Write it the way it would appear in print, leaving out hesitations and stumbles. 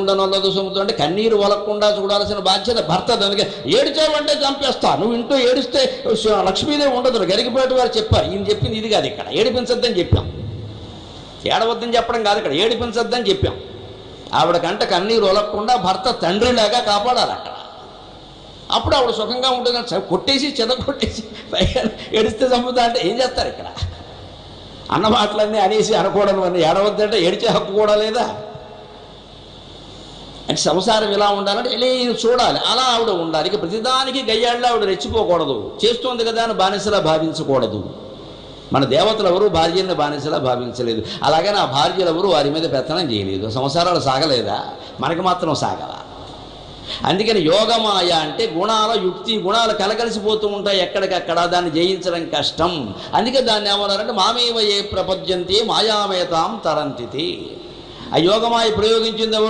కుండ నొల్లదు సొమ్ముతో అంటే కన్నీరు వలకుండా చూడాల్సిన బాధ్యత భర్త. దానికి ఏడిచావంటే చంపేస్తా, నువ్వు ఇంట్లో ఏడిస్తే లక్ష్మీదేవి ఉండదు. గరికపాటి వారు చెప్పారు, ఈయన చెప్పింది ఇది కాదు. ఇక్కడ ఏడిపించద్దని చెప్పాం, ఏడవద్దని చెప్పడం కాదు, ఇక్కడ ఏడిపించద్దని చెప్పాం. ఆవిడకంట కన్నీరు వలకుండా భర్త తండ్రిలాగా కాపాడాలి అక్కడ. అప్పుడు ఆవిడ సుఖంగా ఉంటుంది. కొట్టేసి చెదకొట్టేసి ఏడిస్తే చంపుతా అంటే ఏం చేస్తారు? ఇక్కడ అన్న మాటలన్నీ అనేసి అనకూడదు అని ఏడవద్దంటే ఏడిచే హక్కు కూడా లేదా? అంటే సంసారం ఇలా ఉండాలంటే ఇలా చూడాలి, అలా ఆవిడ ఉండాలి. ఇక ప్రతిదానికి గయ్యాళ్ళ ఆవిడ రెచ్చిపోకూడదు. చేస్తోంది కదా అని బానిసలా భావించకూడదు. మన దేవతలు ఎవరు భార్యలను బానిసలా భావించలేదు, అలాగే నా భార్యలు ఎవరు వారి మీద పెత్తనం చేయలేదు. సంసారాలు సాగలేదా? మనకి మాత్రం సాగలా. అందుకని యోగమాయ అంటే గుణాల యుక్తి, గుణాలు కలగలిసిపోతూ ఉంటాయి ఎక్కడికక్కడ, దాన్ని జయించడం కష్టం. అందుకే దాన్ని ఏమన్నారంటే మామేవ ఏ ప్రపద్యంతే మాయామేతాం తరంతితి. ఆ యోగమాయ ప్రయోగించింది ఎవరు?